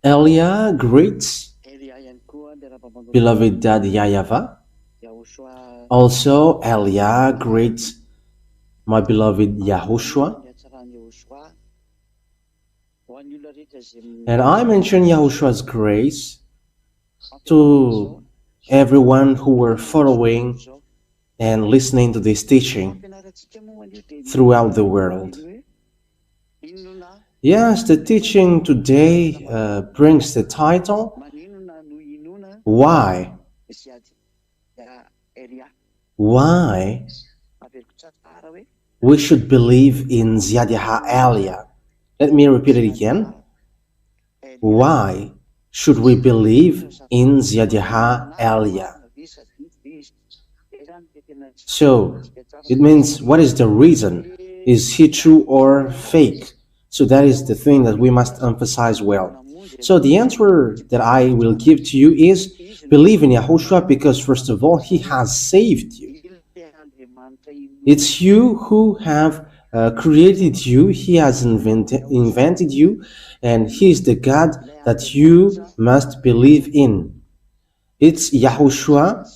Elia greets beloved Dad YAHVAH. Also, Elia greets my beloved Yahushua. And I mention Yahushua's grace to everyone who were following and listening to this teaching throughout the world. Yes, the teaching today brings the title, Why? Why we should believe in ZHYAH El YAH. Let me repeat it again. Why should we believe in ZHYAH El YAH? So, it means, what is the reason? Is he true or fake? So that is the thing that we must emphasize well. So the answer that I will give to you is, believe in Yahushua because first of all, he has saved you. It's you who have created you. He has invented you, and he is the God that you must believe in. It's Yahushua.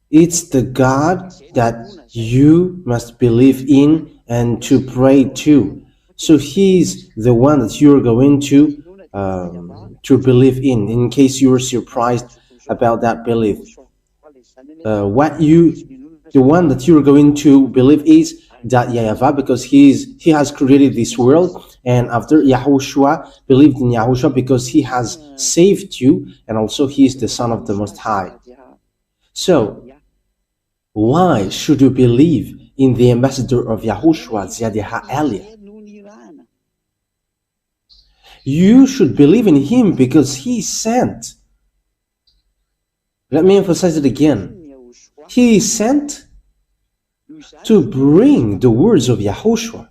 It's the God that you must believe in and to pray to. So he's the one that you're going to believe in case you were surprised about that belief. The one that you're going to believe is that YAHVAH, because he has created this world, and after Yahushua, believed in Yahushua because he has saved you, and also he is the Son of the Most High. So, why should you believe in the ambassador of Yahushua, ZHYAH El YAH? You should believe in him because he sent. Let me emphasize it again. He is sent to bring the words of Yahushua.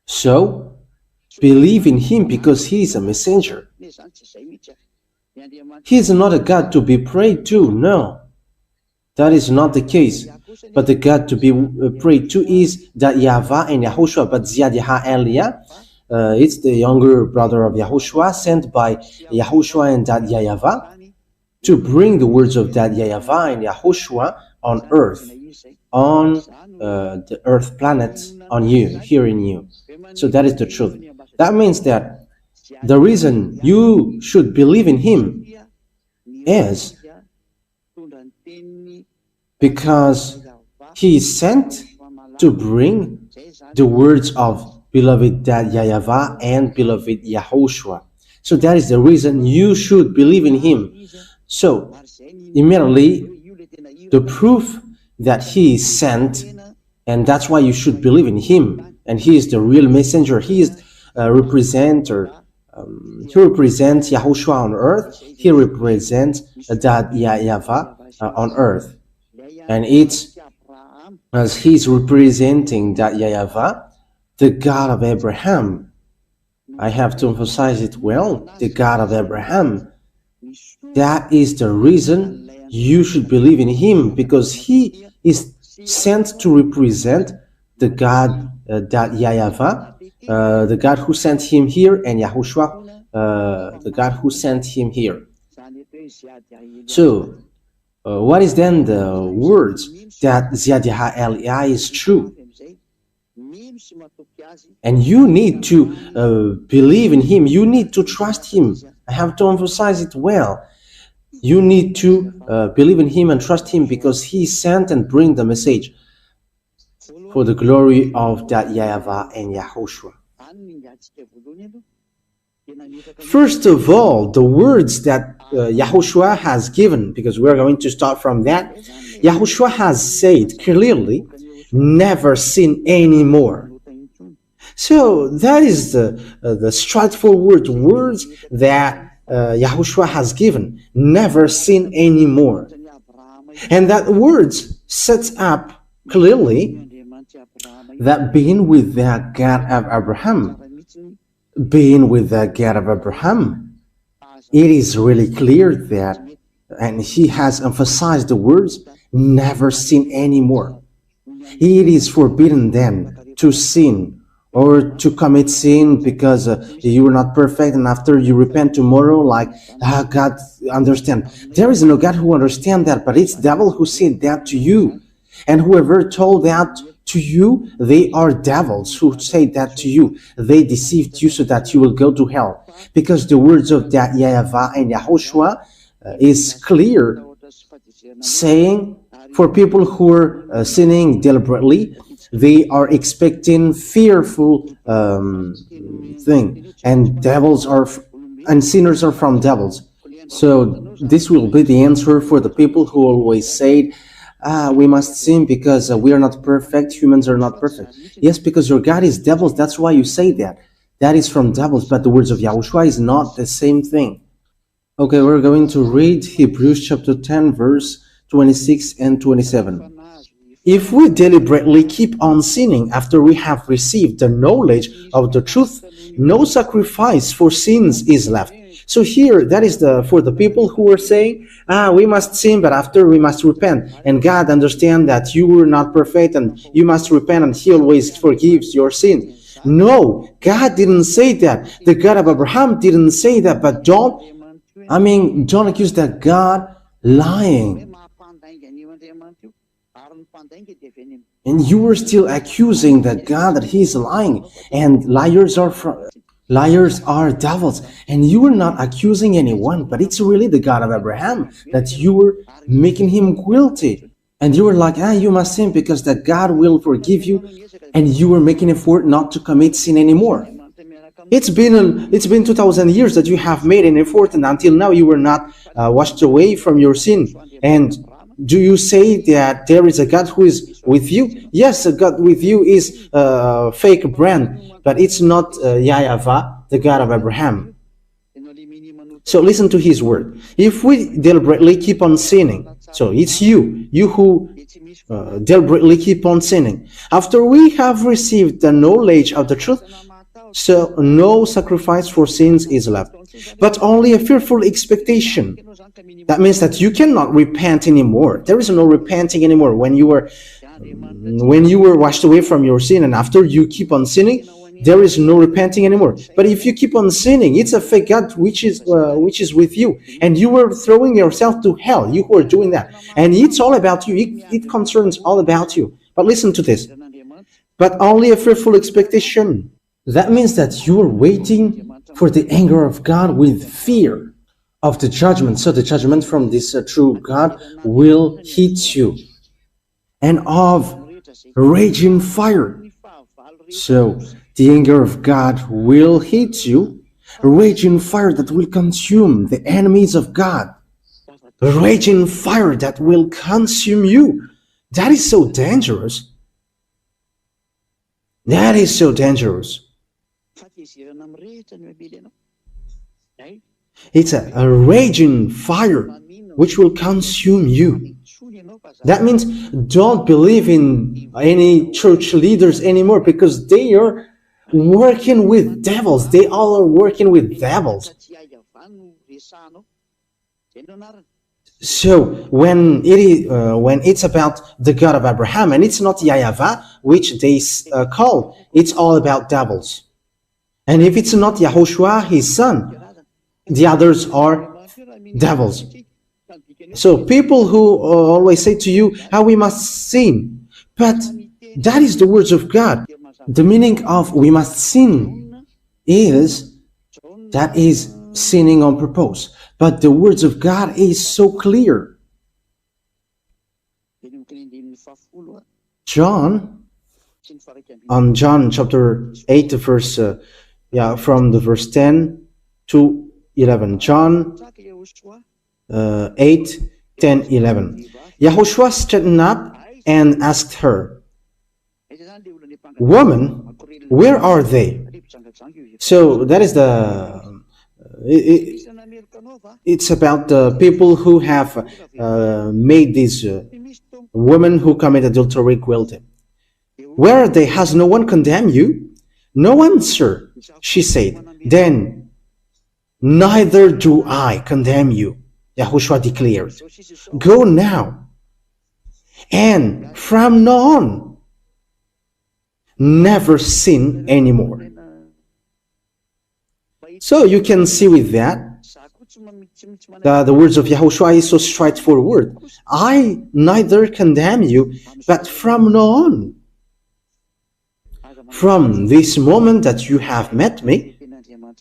So, believe in him because he is a messenger. He is not a God to be prayed to, no. That is not the case. But the God to be prayed to is that YAHVAH and Yahushua, but ZHYAH El YAH, it's the younger brother of Yahushua, sent by Yahushua and that YAHVAH to bring the words of that YAHVAH and Yahushua on earth, on the earth planet, on you, here in you. So that is the truth. That means that the reason you should believe in him is because he is sent to bring the words of beloved Dad YAHVAH and beloved Yahushua. So that is the reason you should believe in him. So, immediately, the proof that he is sent, and that's why you should believe in him, and he is the real messenger. He is a representer. He represents Yahushua on earth. He represents Dad YAHVAH on earth. And it's as he's representing that YAHVAH, the God of Abraham. I have to emphasize it well, the God of Abraham. That is the reason you should believe in him, because he is sent to represent the God that YAHVAH, the God who sent him here, and Yahushua, the God who sent him here. So, what is then the words that ZHYAH El YAH is true? And you need to believe in him. You need to trust him. I have to emphasize it well. You need to believe in him and trust him because he sent and bring the message for the glory of that YAHVAH and Yahushua. First of all, the words that Yahushua has given, because we're going to start from that. Yahushua has said clearly, never sin anymore. So that is the straightforward words that Yahushua has given, never sin anymore. And that words sets up clearly that being with the God of Abraham, it is really clear that, and he has emphasized the words, never sin anymore. It is forbidden then to sin or to commit sin because you are not perfect, and after you repent tomorrow, like, God understand. There is no God who understand that, but it's devil who said that to you. And whoever told that to you, they are devils who say that to you. They deceived you so that you will go to hell. Because the words of that YAHVAH and YAHOSHUAH is clear, saying for people who are sinning deliberately, they are expecting fearful thing, and devils are and sinners are from devils. So this will be the answer for the people who always say, we must sin because we are not perfect, humans are not perfect. Yes, because your God is devils, that's why you say that. That is from devils, but the words of Yahushua is not the same thing. Okay, we're going to read Hebrews chapter 10, verse 26 and 27. If we deliberately keep on sinning after we have received the knowledge of the truth, no sacrifice for sins is left. So here, that is for the people who are saying, we must sin, but after we must repent. And God understands that you were not perfect and you must repent and He always forgives your sin. No, God didn't say that. The God of Abraham didn't say that, but don't accuse that God lying. And you were still accusing that God that He is lying, and liars are devils, and you were not accusing anyone, but it's really the God of Abraham that you were making him guilty. And you were like, you must sin because that God will forgive you, and you were making effort not to commit sin anymore. It's been 2,000 years that you have made an effort, and until now you were not washed away from your sin. And do you say that there is a God who is with you? Yes, a God with you is a fake brand, but it's not YAHVAH, the God of Abraham. So listen to His word. If we deliberately keep on sinning, so it's you who deliberately keep on sinning, after we have received the knowledge of the truth, so no sacrifice for sins is left, but only a fearful expectation. That means that you cannot repent anymore. There is no repenting anymore when you were washed away from your sin, and after you keep on sinning, there is no repenting anymore. But if you keep on sinning, it's a fake God which is with you, and you were throwing yourself to hell. You who are doing that, and it's all about you. It concerns all about you. But listen to this. But only a fearful expectation. That means that you are waiting for the anger of God with fear of the judgment. So the judgment from this true God will hit you, and of raging fire. So the anger of God will hit you, a raging fire that will consume the enemies of God, a raging fire that will consume you. That is so dangerous. That is so dangerous. It's a raging fire which will consume you. That means don't believe in any church leaders anymore, because they are working with devils. They all are working with devils. So when it's about the God of Abraham, and it's not YAHVAH, which they call, it's all about devils. And if it's not YAHOSHUAH, His son, the others are devils. So people who always say to you, how we must sin, but that is the words of God. The meaning of we must sin is sinning on purpose. But the words of God is so clear. John chapter 8, verse from the verse 10 to 11. John 8, 10, 11. Yahushua straightened up and asked her, "Woman, where are they?" So that is it's about the people who have made these women who commit adultery guilty. "Where are they? Has no one condemned you?" "No one, sir," she said. "Then neither do I condemn you," Yahushua declared. "Go now, and from now on, never sin anymore. So you can see with that, the words of Yahushua is so straightforward. I neither condemn you, but from now on, from this moment that you have met me,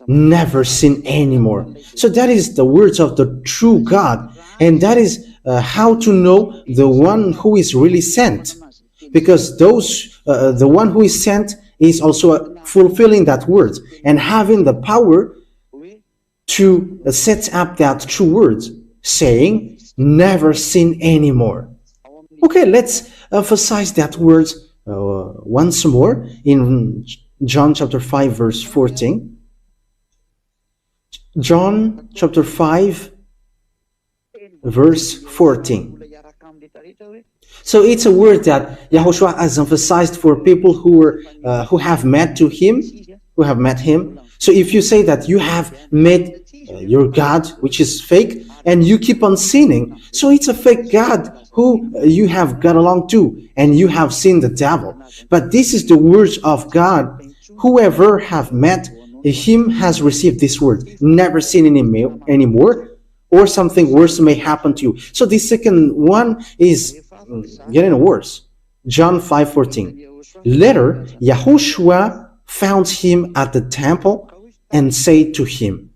never sin anymore. So that is the words of the true God, and that is how to know the one who is really sent, because the one who is sent is also fulfilling that word and having the power to set up that true words, saying never sin anymore. Okay, let's emphasize that words once more in John chapter 5 verse 14. John chapter 5 verse 14. So it's a word that Yahushua has emphasized for people who have met him. So if you say that you have met your God, which is fake, and you keep on sinning, so it's a fake God who you have got along to, and you have seen the devil. But this is the words of God. Whoever have met him has received this word, never sin anymore, or something worse may happen to you. So the second one is getting worse. John 5:14. Later, Yahushua found him at the temple and said to him,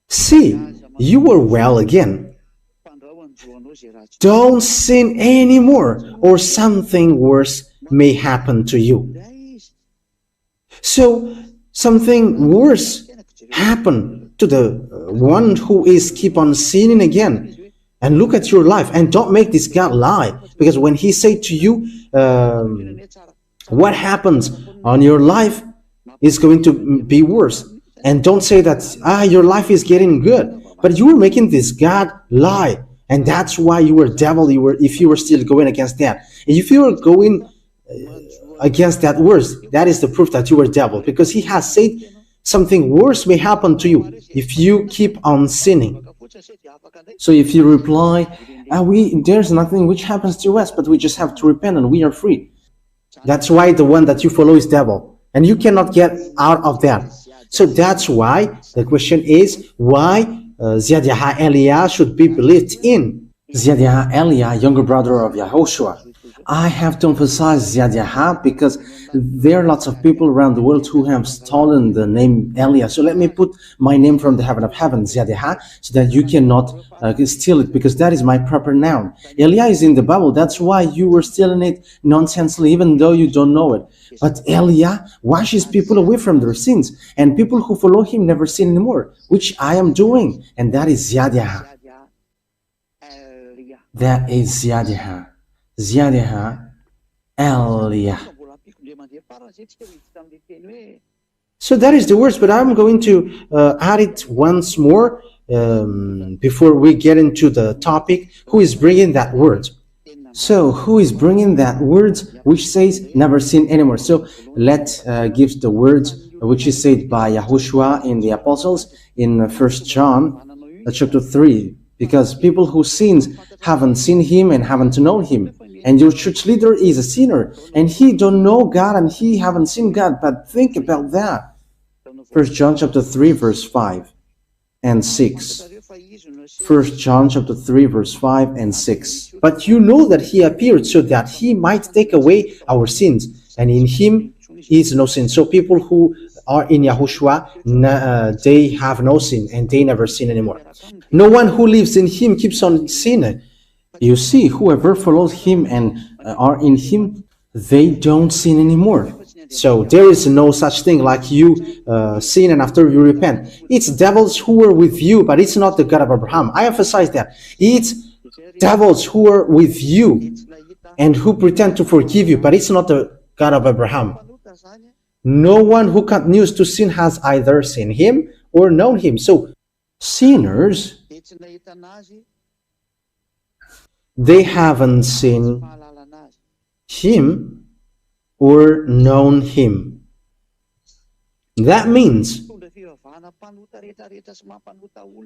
"See, you are well again. Don't sin anymore, or something worse may happen to you." So something worse happened to the one who is keep on sinning again. And look at your life, and don't make this God lie, because when he say to you what happens on your life is going to be worse, and don't say that your life is getting good, but you were making this God lie, and that's why you were devil. If you were still going against that, and if you were going against that words, that is the proof that you were devil, because he has said something worse may happen to you if you keep on sinning. So if you reply, there's nothing which happens to us, but we just have to repent and we are free, that's why the one that you follow is devil, and you cannot get out of that. So that's why the question is why ZHYAH El Yah should be believed in. ZHYAH El Yah, younger brother of Yahushua. I have to emphasize ZHYAH because there are lots of people around the world who have stolen the name El Yah. So let me put my name from the heaven of heaven, ZHYAH, so that you cannot steal it, because that is my proper noun. El Yah is in the Bible. That's why you were stealing it nonsensely, even though you don't know it. But El Yah washes people away from their sins, and people who follow him never sin anymore, which I am doing, and that is ZHYAH. That is ZHYAH. ZHYAH El Yah. So that is the words, but I'm going to add it once more before we get into the topic. Who is bringing that word? So who is bringing that word which says never sin anymore? So let's give the word which is said by Yahushua in the Apostles in 1 John chapter 3, because people who sins haven't seen him and haven't known him. And your church leader is a sinner, and he don't know God, and he haven't seen God. But think about that. 1 John chapter 3 verse 5 and 6. 1 John chapter 3 verse 5 and 6. But you know that he appeared so that he might take away our sins, and in him is no sin. So people who are in Yahushua, they have no sin, and they never sin anymore. No one who lives in him keeps on sinning. You see, whoever follows him and are in him, they don't sin anymore. So there is no such thing like you sin and after you repent. It's devils who are with you, but it's not the God of Abraham. I emphasize that. It's devils who are with you and who pretend to forgive you, but it's not the God of Abraham. No one who continues to sin has either seen him or known him. So sinners, they haven't seen him or known him. That means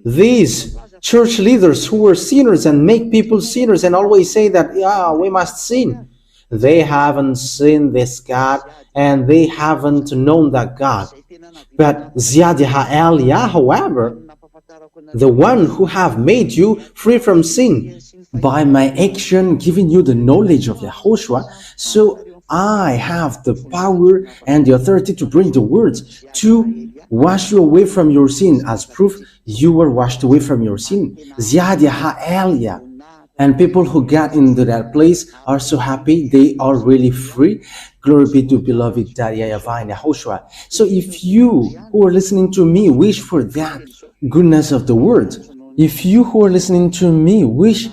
these church leaders who are sinners and make people sinners and always say that, yeah, we must sin. They haven't seen this God and they haven't known that God. But ZHYAH El YAH, however, the one who have made you free from sin by my action, giving you the knowledge of Yahushua, so I have the power and the authority to bring the words to wash you away from your sin. As proof, you were washed away from your sin. ZHYAH El YAH. And people who got into that place are so happy. They are really free. Glory be to beloved YAHVAH and YAHOSHUAH. So if you who are listening to me wish for that goodness of the word, if you who are listening to me wish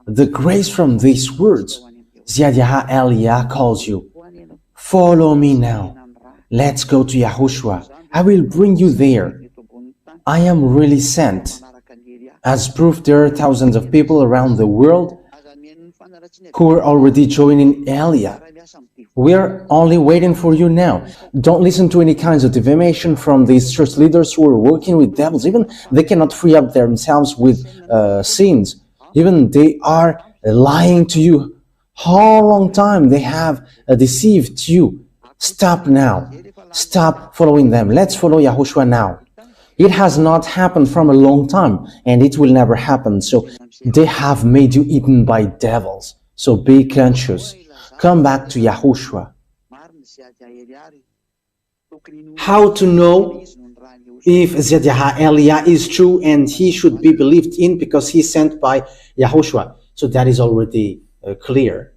the grace from these words, ZHYAH El YAH calls you. Follow me now. Let's go to Yahushua. I will bring you there. I am really sent. As proof, there are thousands of people around the world who are already joining El YAH. We are only waiting for you now. Don't listen to any kinds of defamation from these church leaders who are working with devils. Even they cannot free up themselves with sins. Even they are lying to you. How long time they have deceived you? Stop now. Stop following them. Let's follow Yahushua now. It has not happened from a long time, and it will never happen. So they have made you eaten by devils. So be conscious. Come back to Yahushua. How to know if ZHYAH El YAH is true and he should be believed in because he is sent by Yahushua? So that is already clear.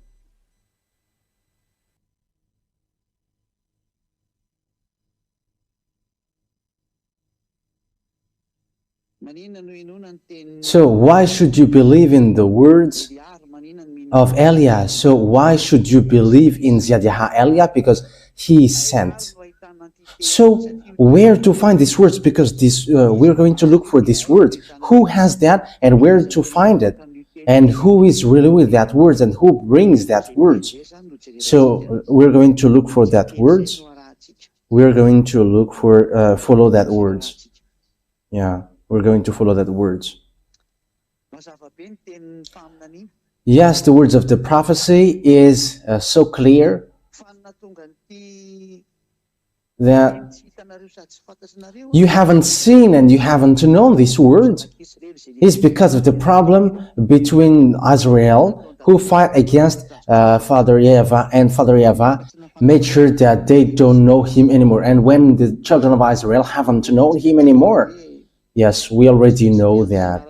So why should you believe in the words of El YAH? So why should you believe in ZHYAH El YAH? Because he is sent. So where to find these words? Because this we're going to look for these words. Who has that and where to find it? And who is really with that words and who brings that words? So we're going to look for that words. We're going to look for follow that words. Yeah. We're going to follow that words. Yes, the words of the prophecy is so clear that you haven't seen and you haven't known these words. It's because of the problem between Israel, who fight against Father YAHVAH, and Father YAHVAH made sure that they don't know him anymore. And when the children of Israel haven't known him anymore, yes, we already know that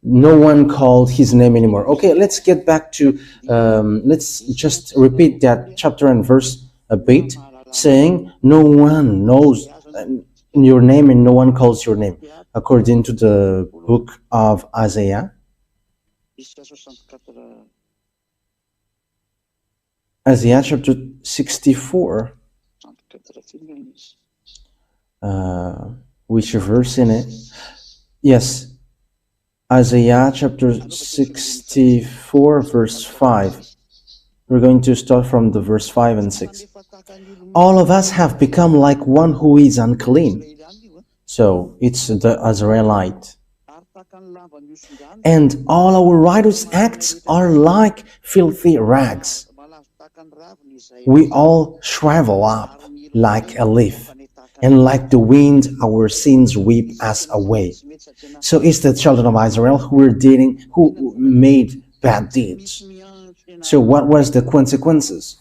no one called his name anymore. Okay, let's get back to, let's just repeat that chapter and verse a bit, saying, no one knows your name and no one calls your name, according to the book of Isaiah. Isaiah chapter 64. Which verse in it? Yes, Isaiah chapter 64 verse 5. We're going to start from the verse 5 and 6. All of us have become like one who is unclean. So it's the Israelite. And all our righteous acts are like filthy rags. We all shrivel up like a leaf, and like the wind our sins weep us away. So it's the children of Israel who made bad deeds. So what was the consequences?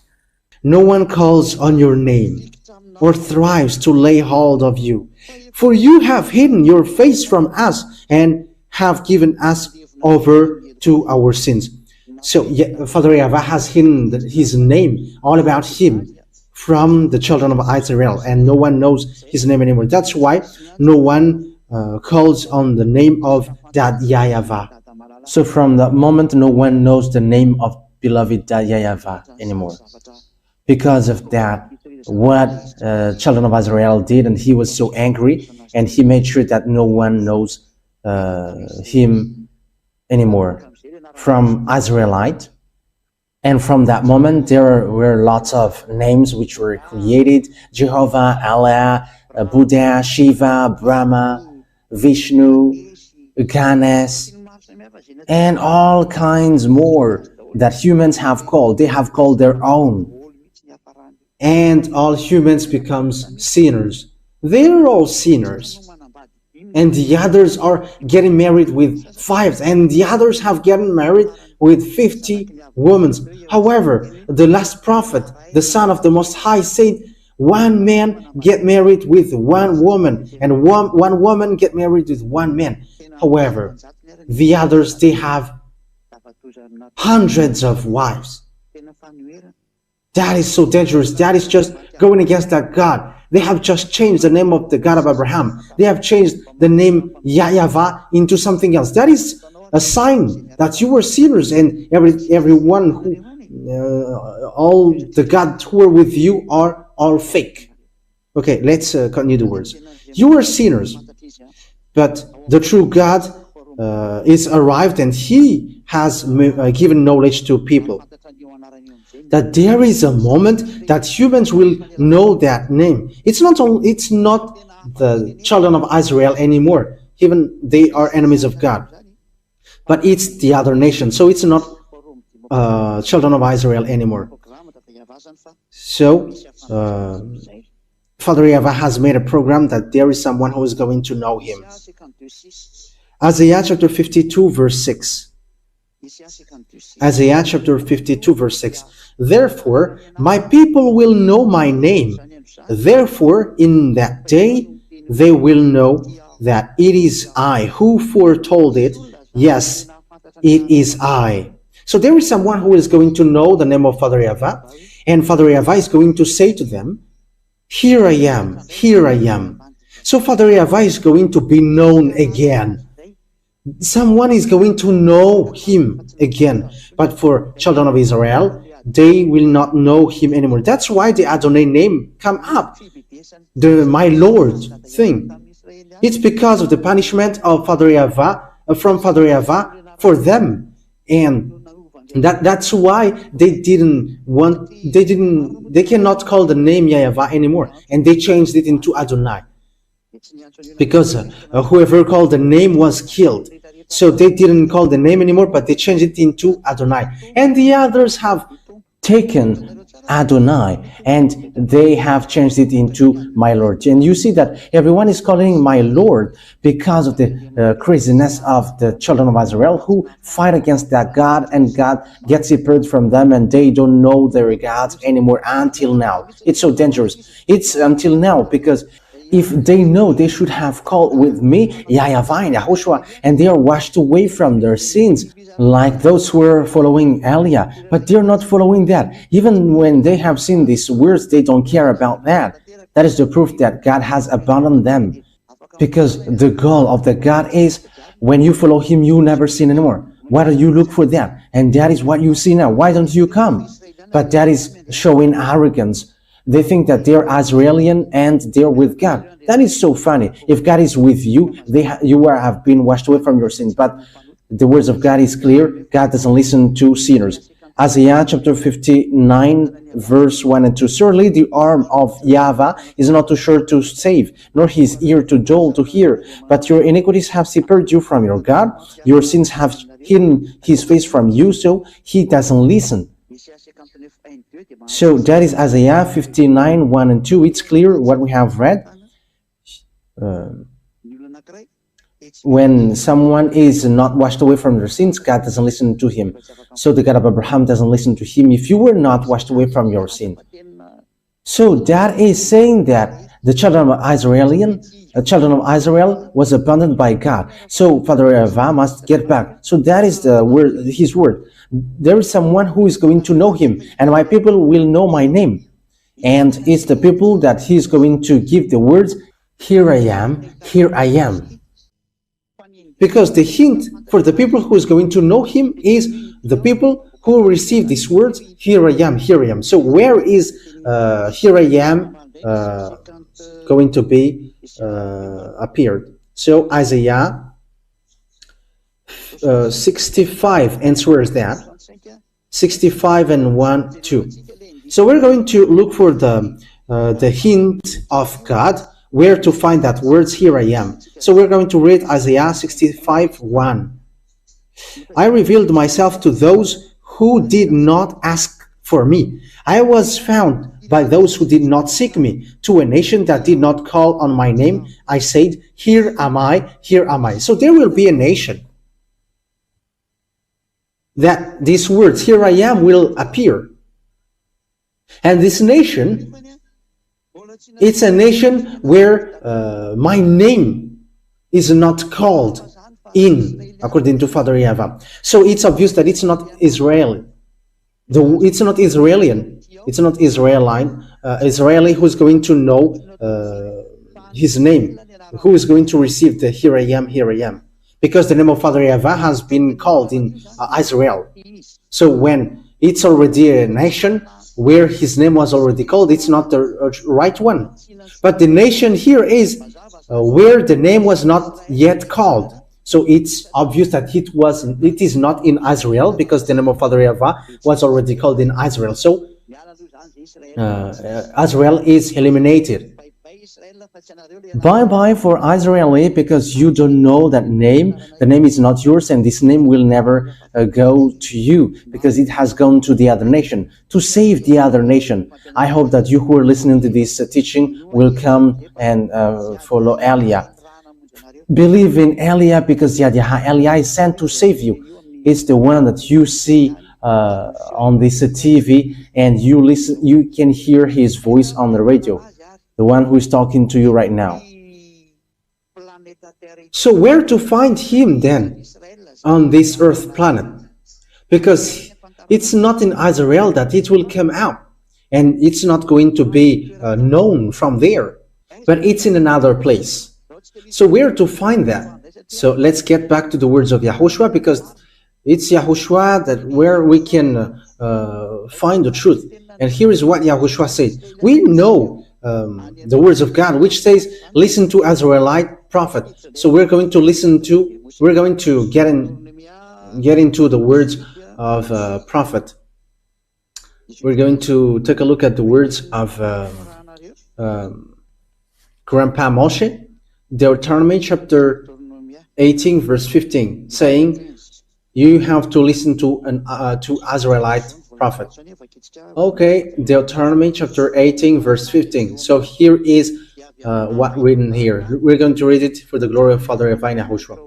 No one calls on your name or thrives to lay hold of you. For you have hidden your face from us and have given us over to our sins. So Father YAHVAH has hidden his name, all about him, from the children of Israel, and no one knows his name anymore. That's why no one calls on the name of that YAHVAH. So from that moment, no one knows the name of beloved YAHVAH anymore. Because of that, what children of Israel did, and he was so angry, and he made sure that no one knows him anymore from Israelite. And from that moment, there were lots of names which were created: Jehovah, Allah, Buddha, Shiva, Brahma, Vishnu, Ganesh, and all kinds more that humans have called. They have called their own. And all humans becomes sinners. They're all sinners. And the others are getting married with 5, and the others have gotten married with 50 women. However, the last prophet, the Son of the Most High, said, one man get married with one woman, and one woman get married with one man. However, the others, they have hundreds of wives. That is so dangerous. That is just going against that God. They have just changed the name of the God of Abraham. They have changed the name YAHVAH into something else. That is a sign that you were sinners, and everyone who, all the gods who are with you are all fake. Okay, let's continue the words. You were sinners, but the true God is arrived, and He has given knowledge to people. That there is a moment that humans will know that name. It's not the children of Israel anymore. Even they are enemies of God. But it's the other nation. So it's not children of Israel anymore. So Father YAHVAH has made a program that there is someone who is going to know Him. Isaiah chapter 52 verse 6. Isaiah chapter 52 verse 6. Therefore, my people will know my name. Therefore, in that day, they will know that it is I who foretold it. Yes, it is I. So there is someone who is going to know the name of Father YAHVAH, and Father YAHVAH is going to say to them, here I am, here I am. So Father YAHVAH is going to be known again. Someone is going to know Him again. But for children of Israel, they will not know Him anymore. That's why the Adonai name come up, the my Lord thing. It's because of the punishment of Father YAHVAH, from Father YAHVAH for them, and that's why they cannot call the name YAHVAH anymore, and they changed it into Adonai, because whoever called the name was killed. So they didn't call the name anymore, but they changed it into Adonai. And the others have taken Adonai and they have changed it into my Lord. And you see that everyone is calling my Lord because of the craziness of the children of Israel who fight against that God, and God gets separated from them and they don't know their gods anymore until now. It's so dangerous. It's until now, because if they know, they should have called with me YAHVAH and YAHOSHUAH, and they are washed away from their sins, like those who are following El Yah. But they're not following that. Even when they have seen these words, they don't care about that. That is the proof that God has abandoned them, because the goal of the God is, when you follow Him, you never sin anymore. Why do you look for that? And that is what you see now. Why don't you come? But that is showing arrogance. They think that they're Israeli and they're with God. That is so funny. If God is with you, you have been washed away from your sins. But the words of God is clear. God doesn't listen to sinners. Isaiah chapter 59 verse 1 and 2. Surely the arm of YAHVAH is not too short to save, nor his ear too dull to hear. But your iniquities have separated you from your God. Your sins have hidden His face from you, so He doesn't listen. So that is Isaiah 59, 1 and 2. It's clear what we have read. When someone is not washed away from their sins, God doesn't listen to him. So the God of Abraham doesn't listen to him if you were not washed away from your sin. So that is saying that the children of Israel was abandoned by God. So Father YAHVAH must get back. So that is the word, His word. There is someone who is going to know Him, and my people will know my name. And it's the people that He is going to give the words, here I am, here I am. Because the hint for the people who is going to know Him is the people who receive these words, here I am, here I am. So where is here I am going to be appeared? So Isaiah 65 answers that. 65 and 1, 2. So we're going to look for the hint of God, where to find that words, here I am. So we're going to read Isaiah 65, 1. I revealed myself to those who did not ask for me. I was found by those who did not seek me. To a nation that did not call on my name, I said, here am I, here am I. So there will be a nation that these words, here I am, will appear. And this nation, it's a nation where my name is not called in, according to Father YAHVAH. So it's obvious that it's not Israeli. It's not Israelian. It's not Israeli who's going to know his name, who is going to receive the here I am, because the name of Father YAHVAH has been called in Israel. So when it's already a nation where his name was already called, it's not the right one. But the nation here is where the name was not yet called. So it's obvious that it is not in Israel, because the name of Father YAHVAH was already called in Israel. So Israel is eliminated. Bye-bye for Israeli, because you don't know that name. The name is not yours, and this name will never go to you, because it has gone to the other nation, to save the other nation. I hope that you who are listening to this teaching will come and follow El Yah. Believe in El Yah, because ZHYAH El Yah is sent to save you. It's the one that you see on this TV, and you can hear his voice on the radio, the one who is talking to you right now. So where to find him then on this earth planet? Because it's not in Israel that it will come out, and it's not going to be known from there, but it's in another place. So where to find that? So let's get back to the words of YAHOSHUAH, because it's YAHOSHUAH that where we can find the truth. And here is what YAHOSHUAH says. We know the words of God, which says, listen to Israelite prophet. So we're going to get into the words of prophet. We're going to take a look at the words of Grandpa Moshe, Deuteronomy chapter 18 verse 15, saying, you have to listen to an Israelite prophet. Okay, Deuteronomy chapter 18 verse 15. So here is what written here. We're going to read it for the glory of Father YAHOSHUAH.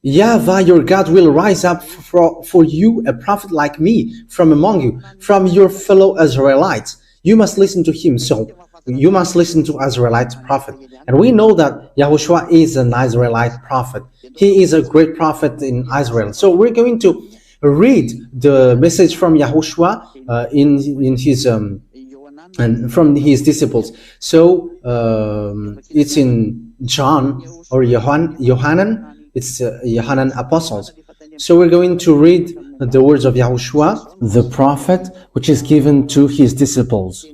YAHVAH your God will rise up for you a prophet like me from among you, from your fellow Israelites. You must listen to him. So you must listen to Israelite prophet. And we know that YAHOSHUAH is an Israelite prophet. He is a great prophet in Israel. So we're going to read the message from YAHOSHUAH in his and from his disciples. So it's in John or Yohanan. It's Yohanan apostles. So we're going to read the words of YAHOSHUAH, the prophet, which is given to his disciples.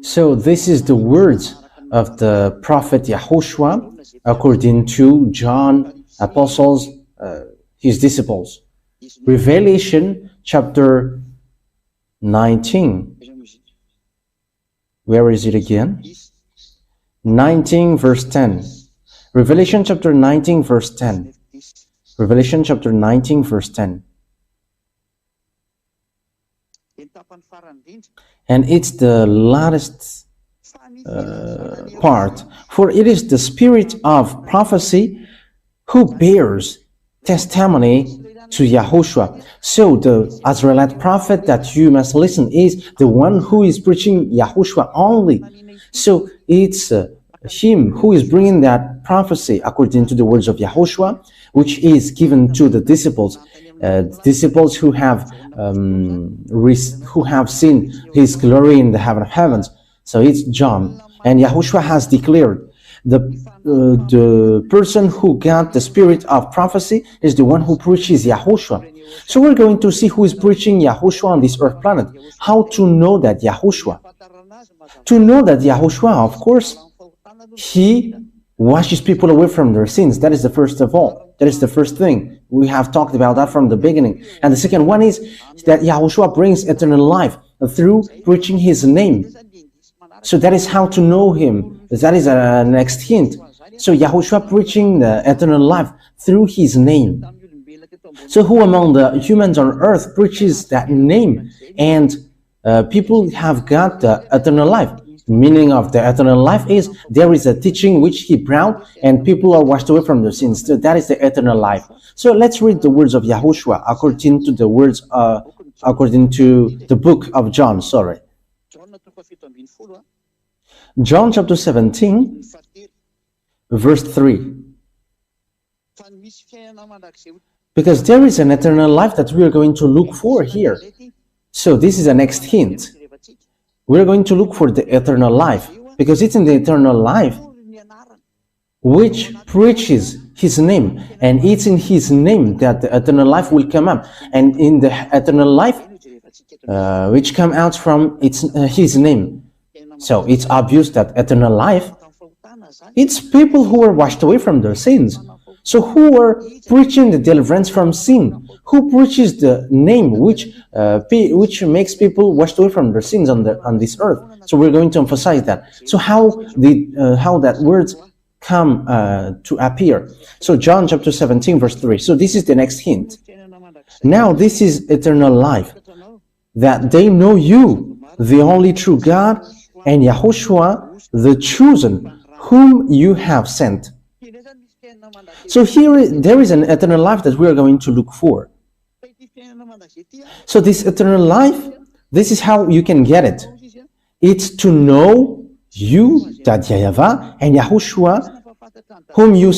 So this is the words of the prophet YAHOSHUAH according to John, apostles, his disciples. Revelation chapter 19. Where is it again? 19 verse 10. Revelation chapter 19 verse 10. Revelation chapter 19 verse 10. And it's the last part. For it is the spirit of prophecy who bears testimony to YAHOSHUAH. So the Israelite prophet that you must listen is the one who is preaching YAHOSHUAH only. So it's him who is bringing that prophecy according to the words of YAHOSHUAH, which is given to the disciples. Disciples who have seen his glory in the heaven of heavens. So it's John, and YAHOSHUAH has declared the person who got the spirit of prophecy is the one who preaches YAHOSHUAH. So we're going to see who is preaching YAHOSHUAH on this earth planet. How to know that YAHOSHUAH? To know that YAHOSHUAH, of course, he washes people away from their sins. That is the first of all. That is the first thing. We have talked about that from the beginning. And the second one is that YAHOSHUAH brings eternal life through preaching his name. So that is how to know him. That is a next hint. So YAHOSHUAH preaching the eternal life through his name. So who among the humans on earth preaches that name? And people have got the eternal life. Meaning of the eternal life is there is a teaching which he brought and people are washed away from their sins. So that is the eternal life. So let's read the words of Yahushua according to the words according to the book of John. Sorry, John chapter 17 verse 3. Because there is an eternal life that we are going to look for here. So this is the next hint. We're going to look for the eternal life, because it's in the eternal life which preaches his name, and it's in his name that the eternal life will come up, and in the eternal life which come out from his name. So it's obvious that eternal life, it's people who are washed away from their sins. So who are preaching the deliverance from sin? Who preaches the name which makes people washed away from their sins on this earth? So we're going to emphasize that. So how that words come to appear? So John chapter 17 verse 3. So this is the next hint. Now this is eternal life, that they know you, the only true God, and Yahushua, the chosen, whom you have sent. So here there is an eternal life that we are going to look for. So this eternal life, this is how you can get it. It's to know you, that YAHVAH, and Yahushua, whom you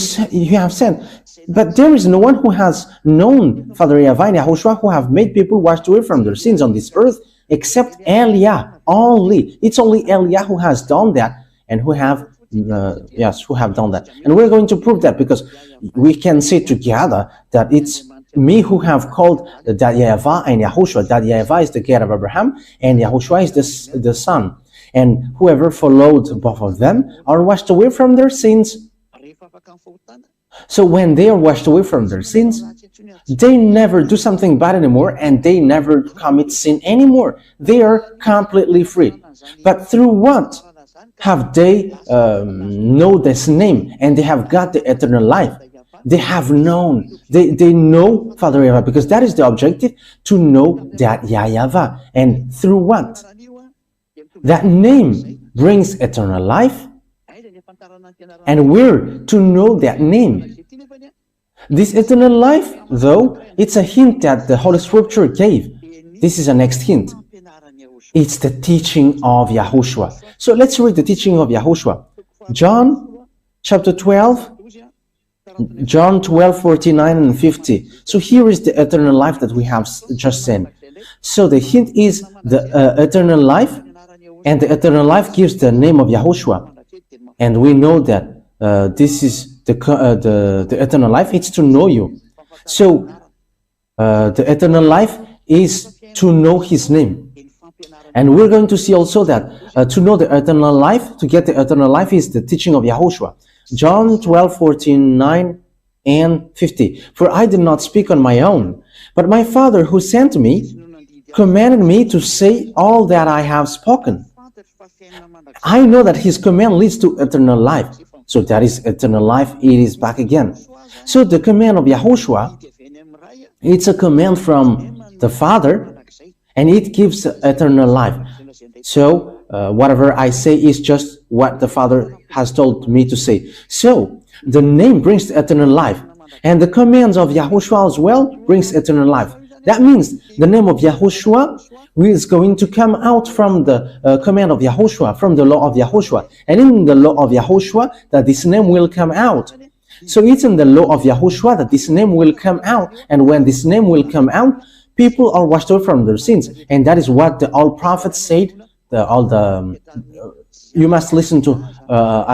have sent. But there is no one who has known Father YAHVAH and Yahushua, who have made people washed away from their sins on this earth, except El Yah only. It's only El Yah who has done that, and who have done that. And we're going to prove that, because we can say together that it's me who have called that YAHVAH and Yahushua. That YAHVAH is the God of Abraham, and Yahushua is the Son. And whoever followed both of them are washed away from their sins. So when they are washed away from their sins, they never do something bad anymore, and they never commit sin anymore. They are completely free. But through what have they know this name, and they have got the eternal life? They have known, they know Father YAHVAH, because that is the objective, to know that YAHVAH. And through what? That name brings eternal life, and we're to know that name. This eternal life, though, it's a hint that the Holy Scripture gave. This is the next hint. It's the teaching of Yahushua. So let's read the teaching of Yahushua. John chapter 12, John 12, 49 and 50. So here is the eternal life that we have just seen. So the hint is the eternal life, and the eternal life gives the name of Yahushua. And we know that this is the eternal life. It's to know you. So the eternal life is to know his name. And we're going to see also that to know the eternal life, to get the eternal life, is the teaching of Yahushua. John 12, 49 and 50. For I did not speak on my own, but my Father who sent me commanded me to say all that I have spoken. I know that his command leads to eternal life. So that is eternal life. It is back again. So the command of Yahushua, it's a command from the Father, and it gives eternal life. So whatever I say is just what the Father has told me to say. So the name brings eternal life, and the commands of Yahushua as well brings eternal life. That means the name of Yahushua is going to come out from the command of Yahushua, from the law of Yahushua. And in the law of Yahushua, that this name will come out. So it's in the law of Yahushua that this name will come out. And when this name will come out, people are washed away from their sins. And that is what all prophets said. You must listen to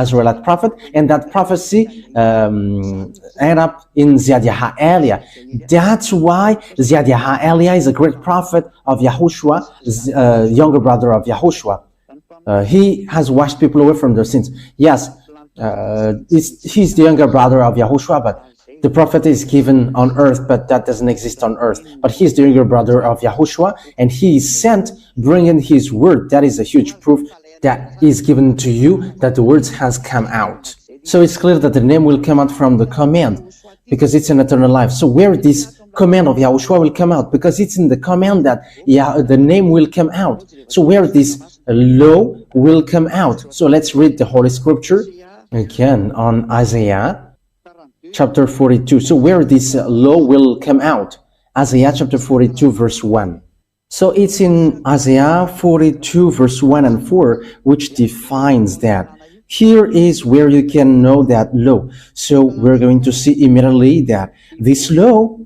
Israelite prophet, and that prophecy end up in ZHYAH El YAH. That's why ZHYAH El YAH is a great prophet of Yahushua, younger brother of Yahushua. He has washed people away from their sins. Yes, he's the younger brother of Yahushua, but the prophet is given on earth, but that doesn't exist on earth. But he's the younger brother of Yahushua, and he is sent bringing his word. That is a huge proof that is given to you that the words has come out. So it's clear that the name will come out from the command, because it's an eternal life. So where this command of Yahushua will come out, because it's in the command that the name will come out. So where this law will come out. So let's read the Holy Scripture again on Isaiah chapter 42. So where this law will come out. Isaiah chapter 42 verse 1. So it's in Isaiah 42 verse 1 and 4, which defines that. Here is where you can know that law. So we're going to see immediately that this law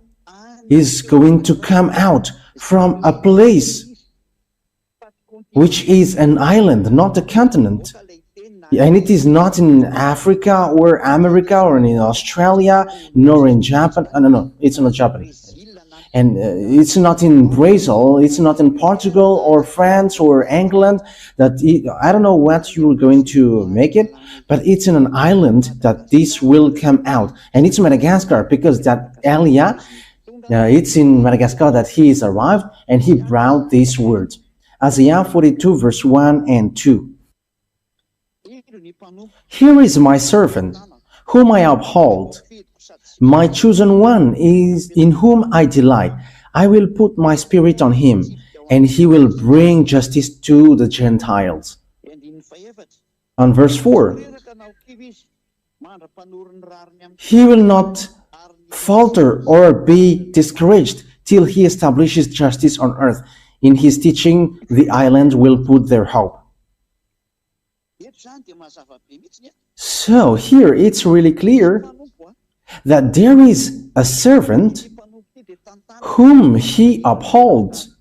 is going to come out from a place which is an island, not a continent. And it is not in Africa or America or in Australia, nor in Japan. No, it's not Japanese. And it's not in Brazil, it's not in Portugal or France or England. I don't know what you're going to make it, but it's in an island that this will come out. And it's Madagascar, because that Elia, it's in Madagascar that he is arrived, and he brought these words. Isaiah 42 verse 1 and 2. Here is my servant, whom I uphold. My chosen one is in whom I delight. I will put my spirit on him, and he will bring justice to the Gentiles. On verse 4, he will not falter or be discouraged till he establishes justice on earth. In his teaching, the islands will put their hope. So here it's really clear that there is a servant whom he upholds.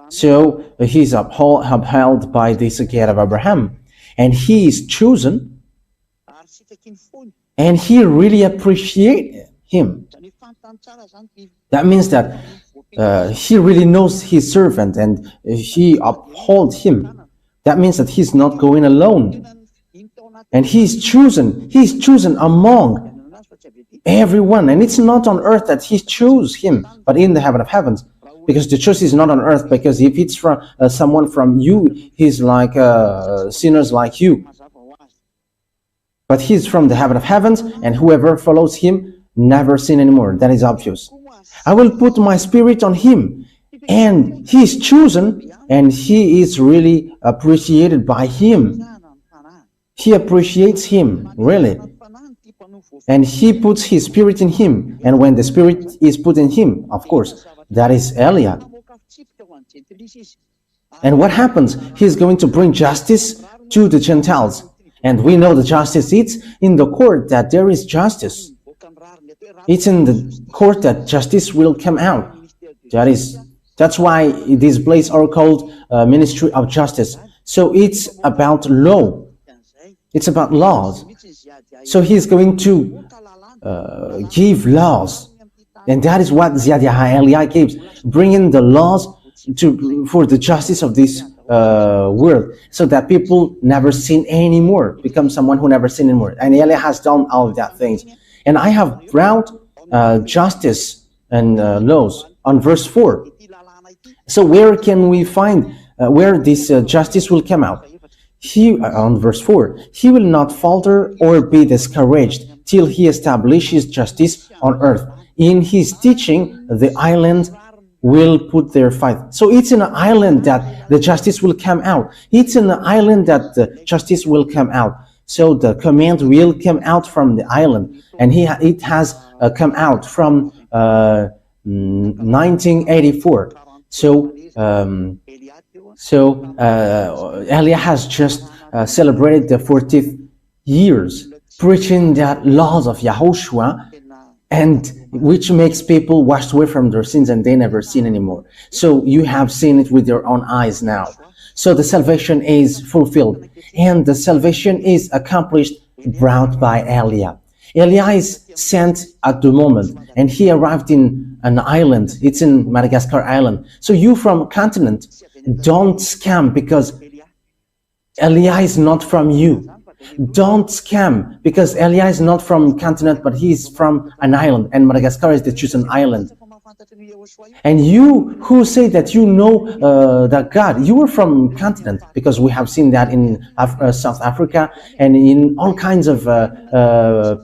So he's upheld by this gate of Abraham, and he is chosen, and he really appreciates him. That means that he really knows his servant, and he upholds him. That means that he's not going alone, and he's chosen among everyone. And it's not on earth that he chose him, but in the heaven of heavens, because the choice is not on earth. Because if it's from someone from you, he's like sinners like you, but he's from the heaven of heavens, and whoever follows him never sin anymore. That is obvious. I will put my spirit on him, and he is chosen, and he is really appreciated by him. He appreciates him, really. And he puts his spirit in him. And when the spirit is put in him, of course, that is Elia. And what happens? He's going to bring justice to the Gentiles. And we know the justice, it's in the court that there is justice. It's in the court that justice will come out. That's why these places are called Ministry of Justice. So it's about law. It's about laws. So he's going to give laws. And that is what ZHYAH El YAH gives, bringing the laws for the justice of this world, so that people never sin anymore, become someone who never sin anymore. And Elia has done all of that things. And I have brought justice and laws on verse 4. So where can we find where this justice will come out? On verse 4, he will not falter or be discouraged till he establishes justice on earth. In his teaching, the island will put their fight. So it's in an island that the justice will come out. It's in an island that the justice will come out. So the command will come out from the island, and it has come out from 1984. So Elia has just celebrated the 40th years, preaching that laws of Yahushua, and which makes people washed away from their sins, and they never sin anymore. So you have seen it with your own eyes now. So the salvation is fulfilled, and the salvation is accomplished, brought by Elia. Elia is sent at the moment, and he arrived in an island. It's in Madagascar Island. So you from continent, don't scam, because Elia is not from you. Don't scam, because Elia is not from continent, but he is from an island, and Madagascar is the chosen island. And you who say that you know that God, you are from continent, because we have seen that in South Africa and in all kinds of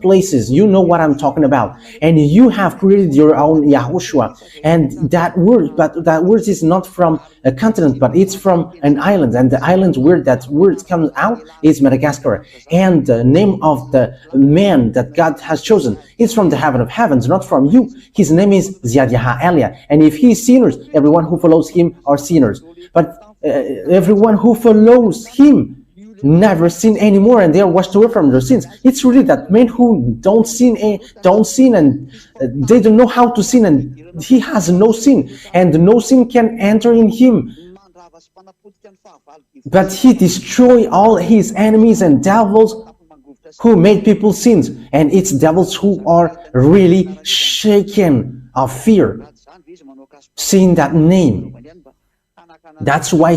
places. You know what I'm talking about. And you have created your own Yahushua. And that word, but that word is not from a continent, but it's from an island. And the island where that word comes out is Madagascar. And the name of the man that God has chosen is from the heaven of heavens, not from you. His name is ZHYAH EL YAH. And if he is sinners, everyone who follows him are sinners. But everyone who follows him never sin anymore, and they are washed away from their sins. It's really that men who don't sin, and they don't know how to sin, and he has no sin, and no sin can enter in him. But he destroyed all his enemies and devils who made people sin, and it's devils who are really shaken of fear seeing that name. That's why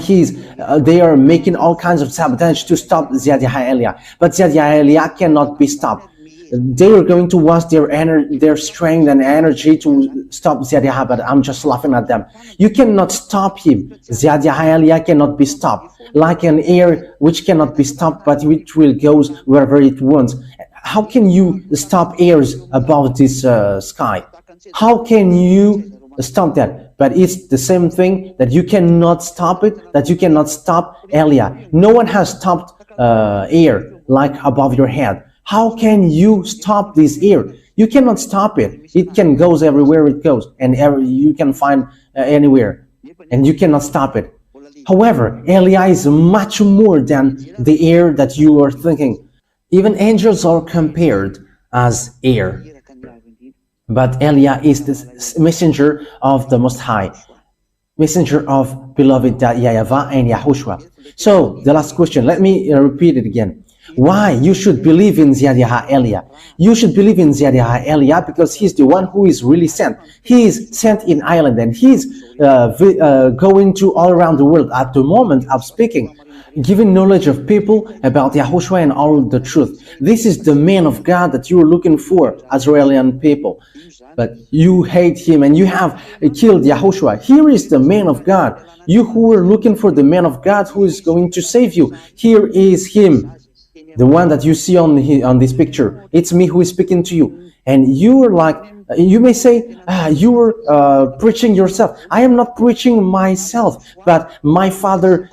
they are making all kinds of sabotage to stop ZHYAH EL YAH. But ZHYAH EL YAH cannot be stopped. They are going to waste their strength and energy to stop ZHYAH, but I'm just laughing at them. You cannot stop him. ZHYAH EL YAH cannot be stopped. Like an air which cannot be stopped, but which will go wherever it wants. How can you stop airs above this sky? How can you stop that? But it's the same thing, that you cannot stop it, that you cannot stop EL YAH. No one has stopped air like above your head. How can you stop this air? You cannot stop it. It can go everywhere it goes, and you can find anywhere, and you cannot stop it. However, EL YAH is much more than the air that you are thinking. Even angels are compared as air. But EL YAH is the messenger of the Most High, messenger of beloved YAHVAH and YAHOSHUAH. So the last question, let me repeat it again. Why you should believe in ZHYAH EL YAH? You should believe in ZHYAH EL YAH because he's the one who is really sent. He is sent in Ireland, and he's going to all around the world at the moment of speaking, giving knowledge of people about Yahushua and all the truth. This is the man of God that you are looking for, Israeli people. But you hate him and you have killed Yahushua. Here is the man of God. You who are looking for the man of God who is going to save you. Here is him, the one that you see on this picture. It's me who is speaking to you. And you are like, you may say, you are preaching yourself. I am not preaching myself, but my Father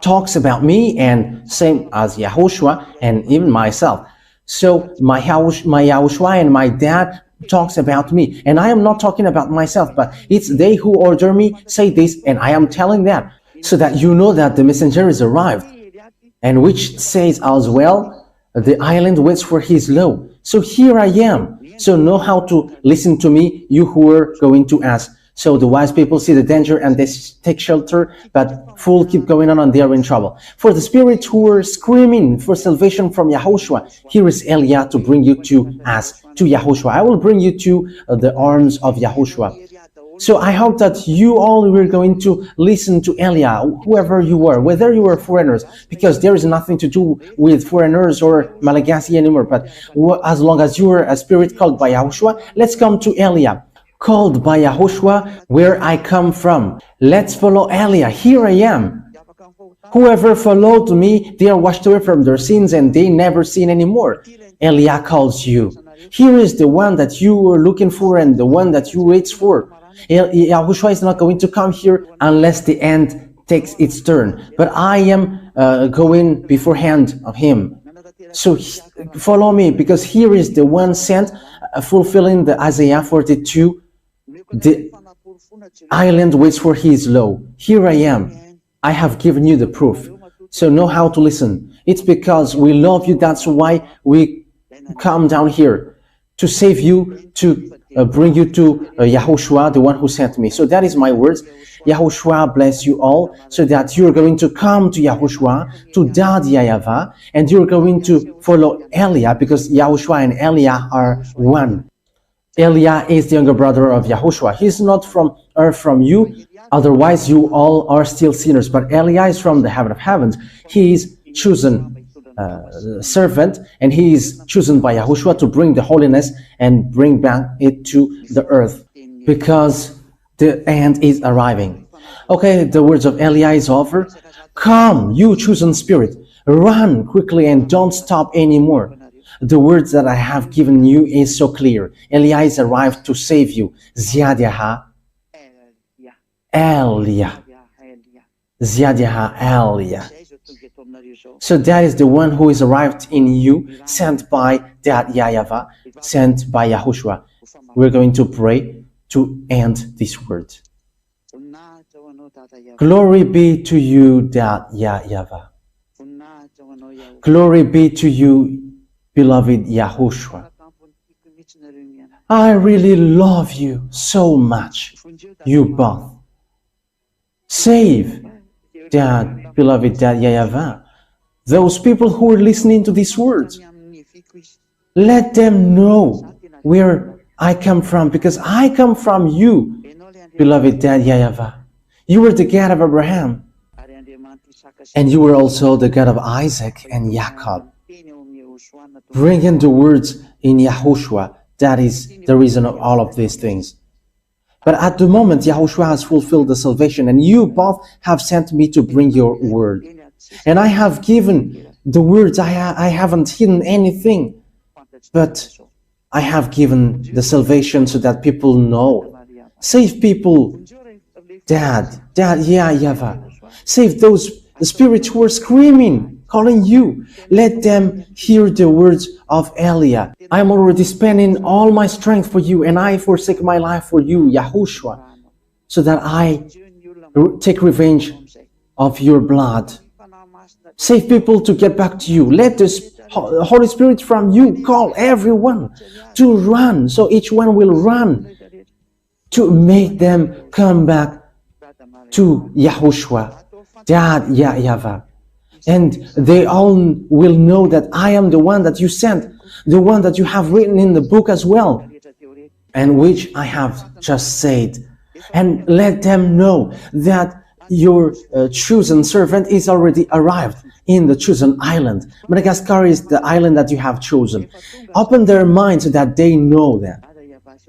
talks about me, and same as Yahushua and even myself. So my Yahushua and my dad talks about me, and I am not talking about myself, but it's they who order me say this, and I am telling that, so that you know that the messenger is arrived, and which says as well, the island waits for his law. So here I am. So know how to listen to me, you who are going to ask. So the wise people see the danger and they take shelter, but fools keep going on and they are in trouble. For the spirits who are screaming for salvation from Yahushua, here is EL YAH to bring you to us, to Yahushua. I will bring you to the arms of Yahushua. So I hope that you all were going to listen to EL YAH, whoever you are, whether you are foreigners, because there is nothing to do with foreigners or Malagasy anymore. But as long as you are a spirit called by Yahushua, let's come to EL YAH. Called by Yahushua, where I come from. Let's follow EL YAH. Here I am. Whoever followed me, they are washed away from their sins and they never sin anymore. EL YAH calls you. Here is the one that you are looking for and the one that you wait for. Yahushua is not going to come here unless the end takes its turn. But I am going beforehand of him. So follow me, because here is the one sent, fulfilling the Isaiah 42. The island waits for his law. Here I am. I have given you the proof. So know how to listen. It's because we love you. That's why we come down here to save you, to bring you to Yahushua, the one who sent me. So that is my words. Yahushua bless you all, so that you're going to come to Yahushua, to Dad YAHVAH, and you're going to follow EL YAH, because Yahushua and EL YAH are one. EL YAH is the younger brother of Yahushua. He's not from earth, from you, otherwise you all are still sinners. But EL YAH is from the heaven of heavens. He is chosen servant, and he is chosen by Yahushua to bring the holiness and bring back it to the earth. Because The end is arriving. Okay, the words of Eliah is over. Come, you chosen spirit, run quickly and don't stop anymore. The words that I have given you is so clear. Eliah is arrived to save you. ZHYAH El Yah. ZHYAH El Yah. So that is the one who is arrived in you, sent by that YAHVAH, sent by Yahushua. We're going to pray to end this word. Glory be to you, that YAHVAH. Glory be to you, beloved Yahushua. I really love you so much, you both. Save that beloved that YAHVAH, those people who are listening to these words. Let them know where I come from, because I come from you, beloved that YAHVAH. You were the God of Abraham, and you were also the God of Isaac and Jacob. Bring in the words in Yahushua. That is the reason of all of these things. But at the moment, Yahushua has fulfilled the salvation, and you both have sent me to bring your word. And I have given the words, I haven't hidden anything, but I have given the salvation so that people know. Save people, Dad, YAHVAH. Save those spirits who are screaming, calling you. Let them hear the words of Eliah. I am already spending all my strength for you, and I forsake my life for you, Yahushua, so that I take revenge of your blood. Save people to get back to you. Let the Holy Spirit from you call everyone to run, so each one will run, to make them come back to Yahushua, Dad, YAHVAH. And they all will know that I am the one that you sent, the one that you have written in the book as well, and which I have just said. And let them know that your chosen servant is already arrived in the chosen island. Madagascar is the island that you have chosen. Open their minds so that they know that,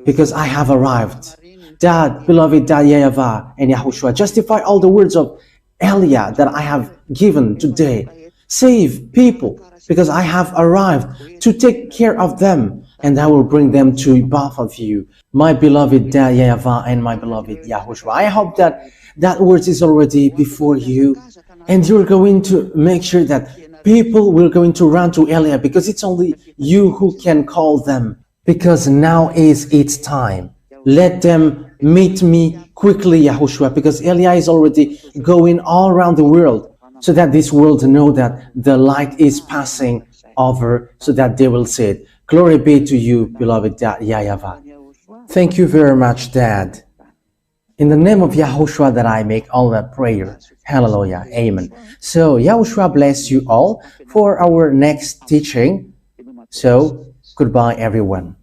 because I have arrived. Dad, beloved Dad, YAHVAH and Yahushua, justify all the words of Eliah that I have given today. Save people, because I have arrived to take care of them, and I will bring them to both of you, my beloved Dad, YAHVAH and my beloved Yahushua. I hope that that word is already before you, and you're going to make sure that people will going to run to Eliah, because it's only you who can call them, because now is its time. Let them meet me quickly, Yahushua, because Eliah is already going all around the world, so that this world know that the light is passing over, so that they will see it. Glory be to you, beloved Dad, YAHVAH. Thank you very much, Dad. In the name of Yahushua that I make all that prayer. Hallelujah. Amen. So, Yahushua bless you all for our next teaching. So, goodbye, everyone.